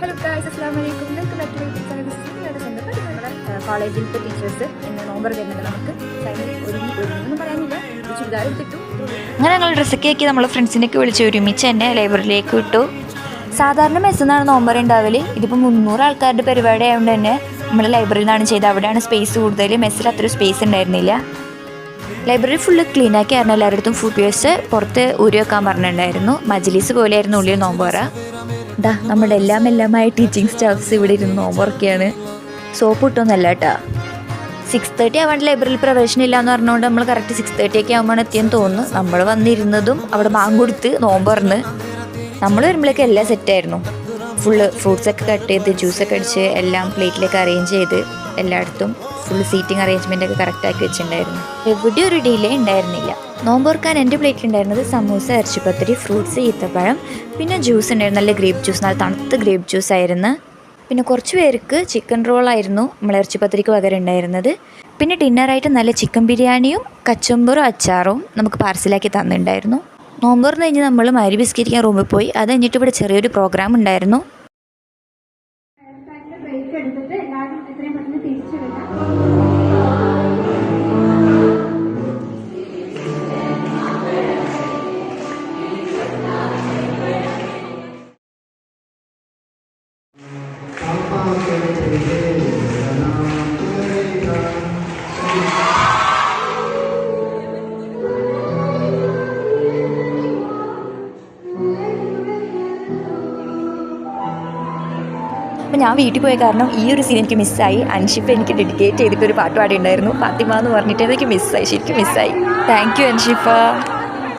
Hello guys, അസ്സലാമു അലൈക്കും. Welcome back to YouTube channel. നിങ്ങളുടെ സ്വന്തം നമ്മുടെ കോളേജിലത്തെ ടീച്ചേഴ്സ് ഇന്ന് നോമ്പർ വരുന്നുണ്ട്. നമുക്ക് ഒരുങ്ങൊന്നും പറയാനില്ല, ചുരിദാർ എടുത്തിട്ടു. അങ്ങനെ ഞങ്ങൾ ഡ്രസ്സൊക്കെ ആക്കി നമ്മൾ ഫ്രണ്ട്സിനൊക്കെ വിളിച്ച് ഒരുമിച്ച് തന്നെ ലൈബ്രറിയിലേക്ക് വിട്ടു. സാധാരണ മെസ്സെന്നാണ് നോമ്പർ ഉണ്ടാവൽ. ഇതിപ്പോൾ 300 ആൾക്കാരുടെ പരിപാടി ആയതുകൊണ്ട് തന്നെ നമ്മൾ ലൈബ്രറിയിൽ നിന്നാണ് ചെയ്തത്. അവിടെയാണ് സ്പേസ് കൂടുതൽ, മെസ്സിൽ അത്ര സ്പേസ് ഉണ്ടായിരുന്നില്ല. ലൈബ്രറി ഫുള്ള് ക്ലീനാക്കി ആയിരുന്നു. എല്ലാവരുടെ അടുത്തും ഫുഡ് വേസ്റ്റ് പുറത്ത് ഊരി വെക്കാൻ പറഞ്ഞിട്ടുണ്ടായിരുന്നു. മജ്ലിസ് പോലെയായിരുന്നു ഉള്ളിൽ നോമ്പറ. നമ്മുടെ എല്ലാമായി ടീച്ചിങ് സ്റ്റാഫ്സ് ഇവിടെ ഇരുന്ന് നോമ്പറൊക്കെയാണ്. സോപ്പ് ഇട്ടൊന്നല്ല കേട്ടോ. 6:30 ആവാണ്ട് ലൈബ്രറിയിൽ പ്രവേശനം ഇല്ല എന്ന് പറഞ്ഞുകൊണ്ട് നമ്മൾ കറക്റ്റ് 6:30 ഒക്കെ ആകുമ്പോൾ എത്തിയെന്ന് തോന്നുന്നു. നമ്മൾ വന്നിരുന്നതും അവിടെ മാങ്ങ കൊടുത്ത് നോമ്പറന്ന് നമ്മൾ വരുമ്പോഴേക്കും എല്ലാം സെറ്റായിരുന്നു. ഫുള്ള് ഫ്രൂട്ട്സൊക്കെ കട്ട് ചെയ്ത് ജ്യൂസൊക്കെ അടിച്ച് എല്ലാം പ്ലേറ്റിലേക്ക് അറേഞ്ച് ചെയ്ത് എല്ലായിടത്തും ഫുൾ സീറ്റിംഗ് അറേഞ്ച്മെൻ്റ് ഒക്കെ കറക്റ്റാക്കി വെച്ചിട്ടുണ്ടായിരുന്നു. എവിടെ ഒരു ഡിലേ ഉണ്ടായിരുന്നില്ല. നോമ്പോർക്കാൻ എൻ്റെ പ്ലേറ്റിലുണ്ടായിരുന്നത് സമൂസ, ഇറച്ചിപ്പത്തിരി, ഫ്രൂട്ട്സ്, ഈത്തപ്പഴം, പിന്നെ ജ്യൂസ് ഉണ്ടായിരുന്നു. നല്ല ഗ്രേപ്പ് ജ്യൂസ്, നല്ല തണുത്ത ഗ്രേപ്പ് ജ്യൂസ് ആയിരുന്നു. പിന്നെ കുറച്ച് പേർക്ക് ചിക്കൻ റോളായിരുന്നു നമ്മൾ ഇറച്ചിപ്പത്തിരിക്ക് പകരം ഉണ്ടായിരുന്നത്. പിന്നെ ഡിന്നറായിട്ട് നല്ല ചിക്കൻ ബിരിയാണിയും കച്ചമ്പറും അച്ചാറും നമുക്ക് പാർസലാക്കി തന്നിട്ടുണ്ടായിരുന്നു. നോമ്പറിന് കഴിഞ്ഞ് നമ്മൾ മരി ബിസ്കരിക്കാൻ റൂമിൽ പോയി. അത് കഴിഞ്ഞിട്ട് ഇവിടെ ചെറിയൊരു പ്രോഗ്രാം ഉണ്ടായിരുന്നു. അപ്പോൾ ഞാൻ വീട്ടിൽ പോയ കാരണം ഈ ഒരു സീൻ എനിക്ക് മിസ്സായി. അൻഷിഫ് എനിക്ക് ഡെഡിക്കേറ്റ് ചെയ്തിട്ടൊരു പാട്ട് പാടി ഉണ്ടായിരുന്നു. ഫാത്തിമ എന്ന് പറഞ്ഞിട്ട് എനിക്ക് മിസ്സായി, ശരിക്കും മിസ്സായി. Thank you Anshifa.